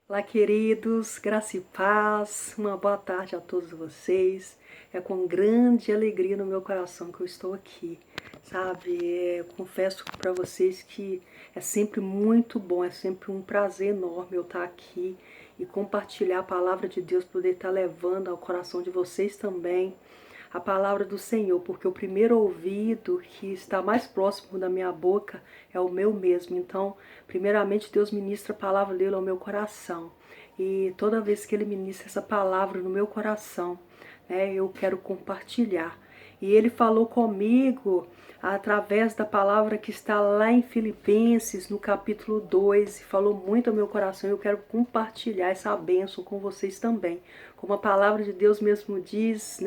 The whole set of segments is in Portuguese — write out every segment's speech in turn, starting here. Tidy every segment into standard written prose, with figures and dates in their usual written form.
Olá, queridos, graça e paz, uma boa tarde a todos vocês. É com grande alegria no meu coração que eu estou aqui, sabe? Eu confesso para vocês que é sempre muito bom, é sempre um prazer enorme eu estar aqui e compartilhar a palavra de Deus, poder estar levando ao coração de vocês também a palavra do Senhor, porque o primeiro ouvido que está mais próximo da minha boca é o meu mesmo. Então, primeiramente, Deus ministra a palavra dele ao meu coração. E toda vez que ele ministra essa palavra no meu coração, eu quero compartilhar. E ele falou comigo através da palavra que está lá em Filipenses, no capítulo 2, e falou muito ao meu coração. Eu quero compartilhar essa bênção com vocês também. Como a palavra de Deus mesmo diz,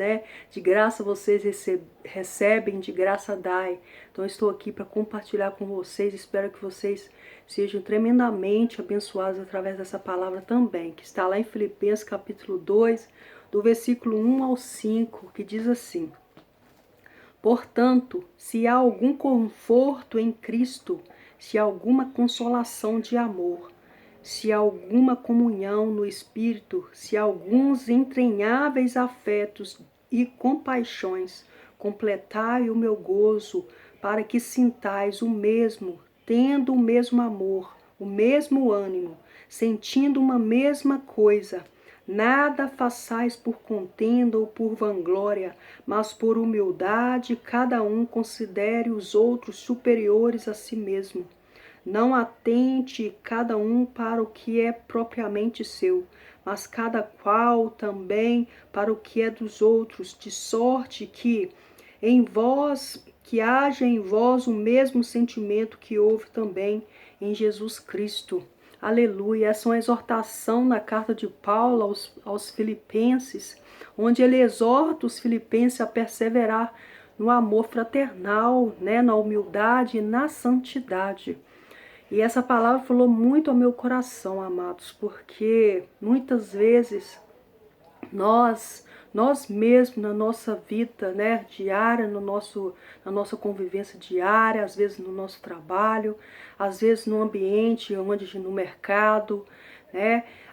de graça vocês recebem, de graça dai. Então eu estou aqui para compartilhar com vocês. Espero que vocês sejam tremendamente abençoados através dessa palavra também, que está lá em Filipenses capítulo 2, do versículo 1 ao 5, que diz assim: Portanto, se há algum conforto em Cristo, se há alguma consolação de amor, se há alguma comunhão no Espírito, se há alguns entranháveis afetos e compaixões, completai o meu gozo, para que sintais o mesmo, tendo o mesmo amor, o mesmo ânimo, sentindo uma mesma coisa. Nada façais por contenda ou por vanglória, mas por humildade cada um considere os outros superiores a si mesmo. Não atente cada um para o que é propriamente seu, mas cada qual também para o que é dos outros, de sorte que haja em vós o mesmo sentimento que houve também em Jesus Cristo. Aleluia. Essa é uma exortação na carta de Paulo aos Filipenses, onde ele exorta os filipenses a perseverar no amor fraternal, na humildade e na santidade. E essa palavra falou muito ao meu coração, amados, porque muitas vezes nós mesmos na nossa vida, diária, na nossa convivência diária, às vezes no nosso trabalho, às vezes no ambiente, no mercado,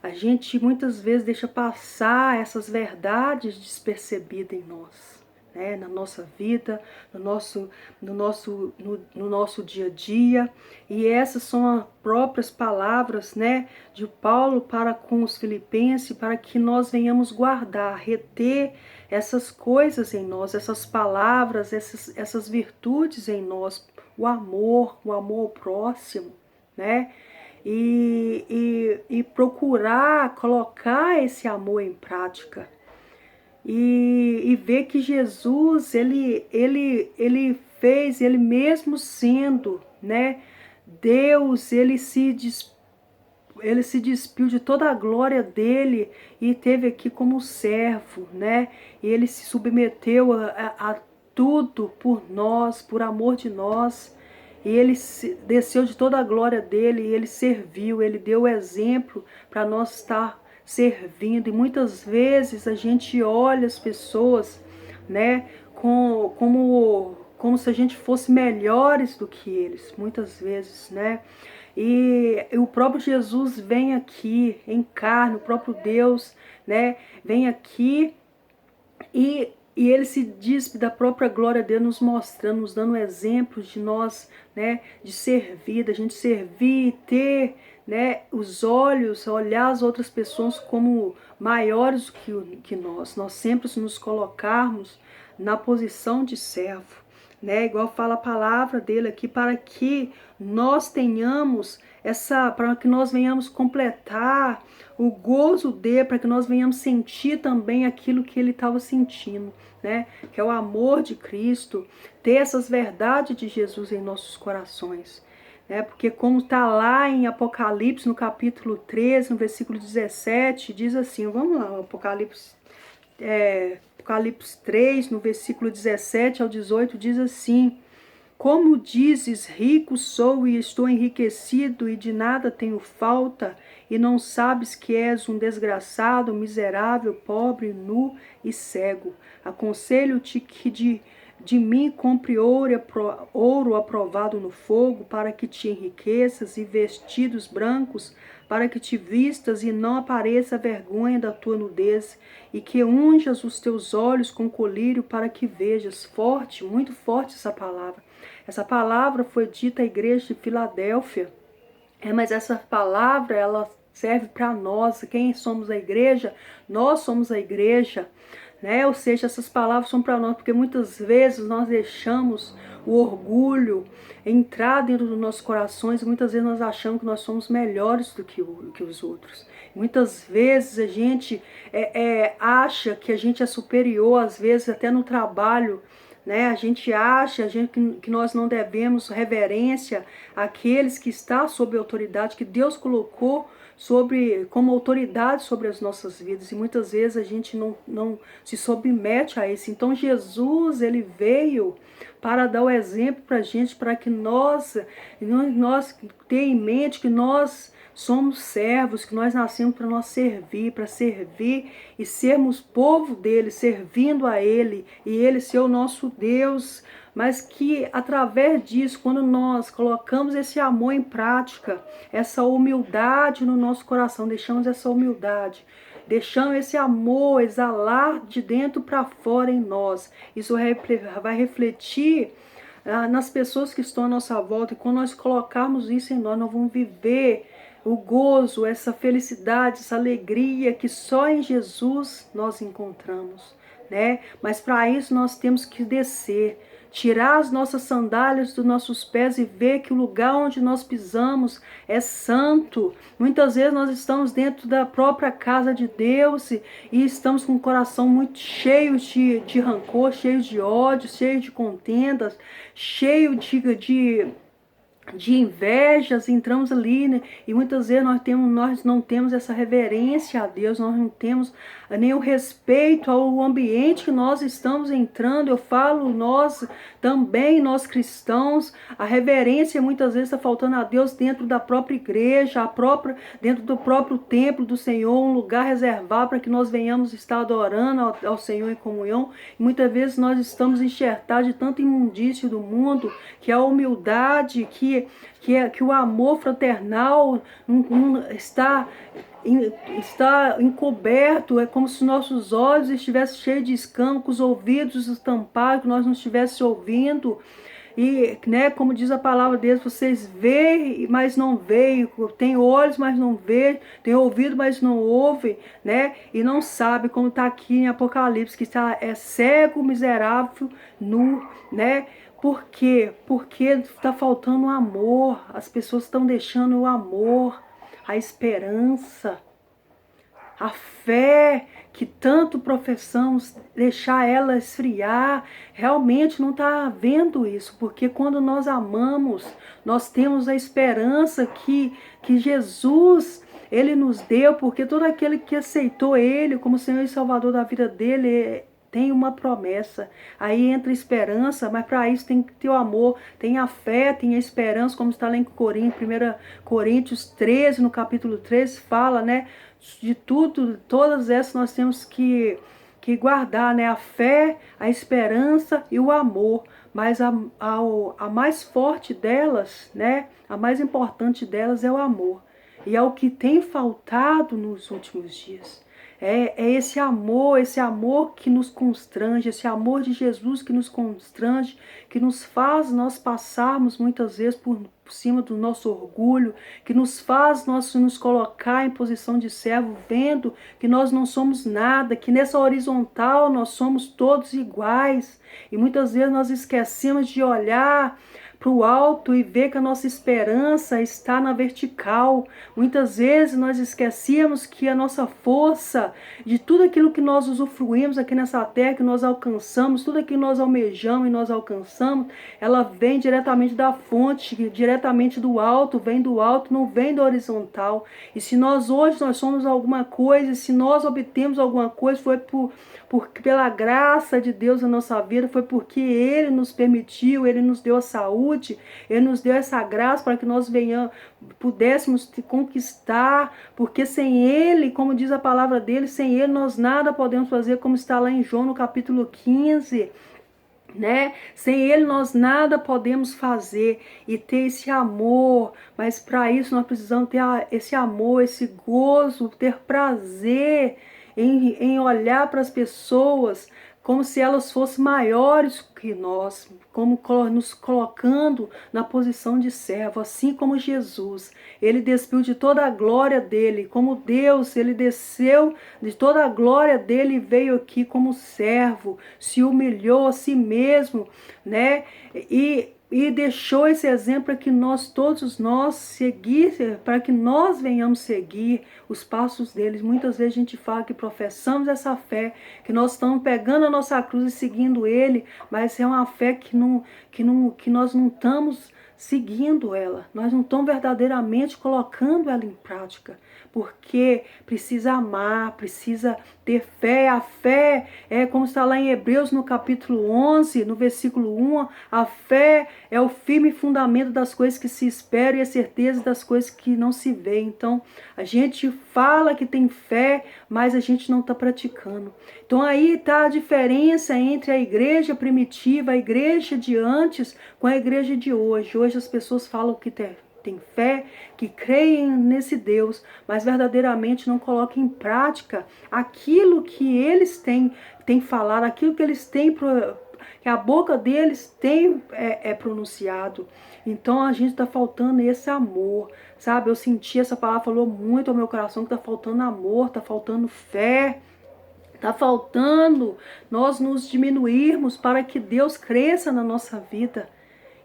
a gente muitas vezes deixa passar essas verdades despercebidas em nós. Na nossa vida, no nosso dia a dia. E essas são as próprias palavras de Paulo para com os filipenses, para que nós venhamos guardar, reter essas coisas em nós, essas palavras, essas virtudes em nós, o amor ao próximo, e procurar colocar esse amor em prática. E ver que Jesus, ele fez, ele mesmo sendo, Deus, ele se despiu de toda a glória dele e teve aqui como servo, E ele se submeteu a tudo por nós, por amor de nós. E ele desceu de toda a glória dele, e ele serviu, ele deu o exemplo para nós estar servindo. E muitas vezes a gente olha as pessoas, como se a gente fosse melhores do que eles, muitas vezes, E o próprio Jesus vem aqui, encarna, o próprio Deus, vem aqui e ele se diz da própria glória dele, nos mostrando, nos dando exemplos de nós, de servir, da gente servir e ter, os olhos, olhar as outras pessoas como maiores que nós. Nós sempre nos colocarmos na posição de servo. Igual fala a palavra dele aqui, para que nós tenhamos para que nós venhamos completar o gozo dele, para que nós venhamos sentir também aquilo que ele estava sentindo, que é o amor de Cristo, ter essas verdades de Jesus em nossos corações. Porque como está lá em Apocalipse, no capítulo 13, no versículo 17, diz assim, vamos lá, Apocalipse 3, no versículo 17 ao 18, diz assim: Como dizes, rico sou e estou enriquecido e de nada tenho falta, e não sabes que és um desgraçado, miserável, pobre, nu e cego. Aconselho-te que de mim compre ouro aprovado no fogo, para que te enriqueças, e vestidos brancos, para que te vistas e não apareça a vergonha da tua nudez, e que unjas os teus olhos com colírio para que vejas. Forte, muito forte essa palavra. Essa palavra foi dita à igreja de Filadélfia. Mas essa palavra, ela serve para nós. Quem somos a igreja? Nós somos a igreja, né? Ou seja, essas palavras são para nós, porque muitas vezes nós deixamos o orgulho entrar dentro dos nossos corações, e muitas vezes nós achamos que nós somos melhores do que os outros. Muitas vezes a gente acha que a gente é superior, às vezes até no trabalho, né? A gente acha que nós não devemos reverência àqueles que estão sob a autoridade, que Deus colocou como autoridade sobre as nossas vidas. E muitas vezes a gente não se submete a isso. Então Jesus, ele veio para dar o exemplo para a gente, para que nós tenhamos em mente que nós somos servos, que nós nascemos para servir e sermos povo dele, servindo a ele, e ele ser o nosso Deus. Mas que através disso, quando nós colocamos esse amor em prática, essa humildade no nosso coração, deixamos essa humildade, deixando esse amor exalar de dentro para fora em nós, isso vai refletir nas pessoas que estão à nossa volta. E quando nós colocarmos isso em nós vamos viver o gozo, essa felicidade, essa alegria que só em Jesus nós encontramos, né? Mas para isso nós temos que descer, tirar as nossas sandálias dos nossos pés e ver que o lugar onde nós pisamos é santo. Muitas vezes nós estamos dentro da própria casa de Deus e estamos com o coração muito cheio de rancor, cheio de ódio, cheio de contendas, cheio de invejas. Entramos ali, né? E muitas vezes nós não temos essa reverência a Deus, nós não temos nem o respeito ao ambiente que nós estamos entrando. Eu falo nós também, nós cristãos, a reverência muitas vezes está faltando a Deus dentro da própria igreja, dentro do próprio templo do Senhor, um lugar reservado para que nós venhamos estar adorando ao Senhor em comunhão. E muitas vezes nós estamos enxertados de tanta imundície do mundo, que a humildade, que o amor fraternal está encoberto. É como se nossos olhos estivessem cheios de escamas, com os ouvidos estampados, que nós não estivéssemos ouvindo. E, né, como diz a palavra de Deus, vocês veem, mas não veem, tem olhos, mas não veem, tem ouvido, mas não ouvem, né, e não sabe, como está aqui em Apocalipse, que é cego, miserável, nu, né. Por quê? Porque está faltando o amor. As pessoas estão deixando o amor, a esperança, a fé que tanto professamos, deixar ela esfriar. Realmente não está havendo isso, porque quando nós amamos, nós temos a esperança que Jesus, ele nos deu, porque todo aquele que aceitou ele como Senhor e Salvador da vida dele tem uma promessa. Aí entra a esperança, mas para isso tem que ter o amor, tem a fé, tem a esperança, como está lá em 1 Coríntios 13, no capítulo 13, fala, né, de tudo, todas essas nós temos que guardar, né, a fé, a esperança e o amor. Mas a mais forte delas, né, a mais importante delas é o amor. E é o que tem faltado nos últimos dias. É esse amor que nos constrange, esse amor de Jesus que nos constrange, que nos faz nós passarmos muitas vezes por cima do nosso orgulho, que nos faz nós nos colocar em posição de servo, vendo que nós não somos nada, que nessa horizontal nós somos todos iguais. E muitas vezes nós esquecemos de olhar para o alto e ver que a nossa esperança está na vertical. Muitas vezes nós esquecemos que a nossa força, de tudo aquilo que nós usufruímos aqui nessa terra, que nós alcançamos, tudo aquilo que nós almejamos e nós alcançamos, ela vem diretamente da fonte, diretamente do alto, vem do alto, não vem do horizontal. E se nós hoje somos alguma coisa, se nós obtemos alguma coisa, foi pela graça de Deus na nossa vida, foi porque Ele nos permitiu, Ele nos deu a saúde, Ele nos deu essa graça para que nós pudéssemos conquistar, porque sem Ele, como diz a palavra dele, sem Ele nós nada podemos fazer, como está lá em João no capítulo 15, né? Sem Ele nós nada podemos fazer e ter esse amor, mas para isso nós precisamos ter esse amor, esse gozo, ter prazer em olhar para as pessoas como se elas fossem maiores que nós, como nos colocando na posição de servo, assim como Jesus. Ele despiu de toda a glória dele, como Deus, ele desceu de toda a glória dele e veio aqui como servo, se humilhou a si mesmo, né? E deixou esse exemplo para que todos nós seguir, para que nós venhamos seguir os passos deles. Muitas vezes a gente fala que professamos essa fé, que nós estamos pegando a nossa cruz e seguindo ele, mas é uma fé que nós não estamos seguindo ela. Nós não estamos verdadeiramente colocando ela em prática, porque precisa amar, precisa ter fé. A fé é como está lá em Hebreus no capítulo 11, no versículo 1, a fé é o firme fundamento das coisas que se esperam e a certeza das coisas que não se vê. Então, a gente fala que tem fé, mas a gente não está praticando. Então, aí está a diferença entre a igreja primitiva, a igreja de antes, com a igreja de hoje. Hoje as pessoas falam que tem fé, que creem nesse Deus, mas verdadeiramente não colocam em prática aquilo que eles têm falado, aquilo que eles têm, que a boca deles tem pronunciado. Então a gente está faltando esse amor, sabe? Eu senti essa palavra, falou muito ao meu coração, que está faltando amor, está faltando fé. Está faltando nós nos diminuirmos para que Deus cresça na nossa vida.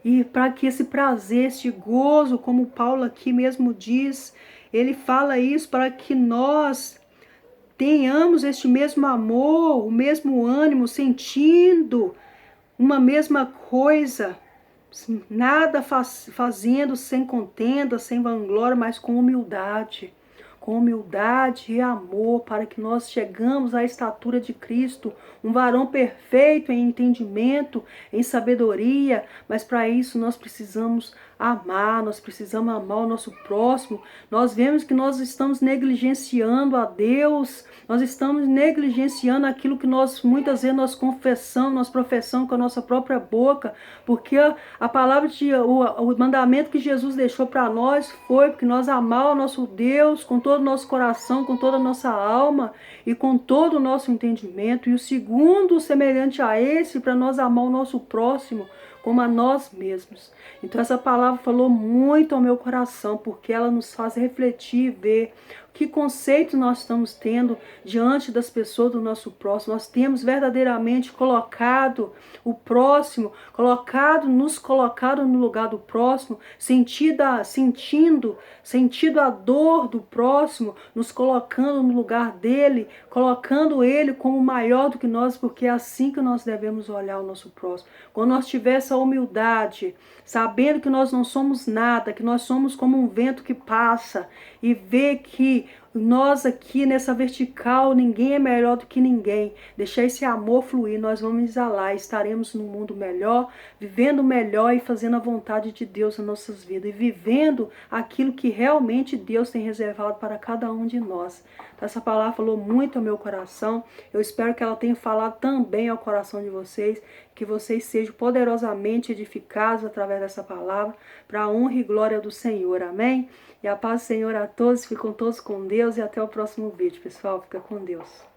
E para que esse prazer, esse gozo, como Paulo aqui mesmo diz, ele fala isso para que nós tenhamos este mesmo amor, o mesmo ânimo, sentindo uma mesma coisa, nada fazendo sem contenda, sem vanglória, mas com humildade e amor, para que nós chegamos à estatura de Cristo, um varão perfeito em entendimento, em sabedoria, mas para isso nós precisamos amar o nosso próximo. Nós vemos que nós estamos negligenciando a Deus, nós estamos negligenciando aquilo que muitas vezes nós confessamos, nós professamos com a nossa própria boca, porque a palavra o mandamento que Jesus deixou para nós foi porque nós amar o nosso Deus com todo o nosso coração, com toda a nossa alma e com todo o nosso entendimento. E o segundo, semelhante a esse, para nós amar o nosso próximo como a nós mesmos. Então essa palavra falou muito ao meu coração, porque ela nos faz refletir e ver que conceito nós estamos tendo diante das pessoas do nosso próximo. Nós temos verdadeiramente colocado o próximo, nos colocado no lugar do próximo, sentindo a dor do próximo, nos colocando no lugar dele, colocando ele como maior do que nós, porque é assim que nós devemos olhar o nosso próximo. Quando nós tivermos essa humildade, sabendo que nós não somos nada, que nós somos como um vento que passa, e ver que nós aqui nessa vertical, ninguém é melhor do que ninguém. Deixar esse amor fluir, nós vamos exalar, estaremos num mundo melhor, vivendo melhor e fazendo a vontade de Deus nas nossas vidas. E vivendo aquilo que realmente Deus tem reservado para cada um de nós. Então, essa palavra falou muito ao meu coração. Eu espero que ela tenha falado também ao coração de vocês. Que vocês sejam poderosamente edificados através dessa palavra, para a honra e glória do Senhor. Amém? E a paz do Senhor a todos, fiquem todos com Deus e até o próximo vídeo, pessoal. Fica com Deus.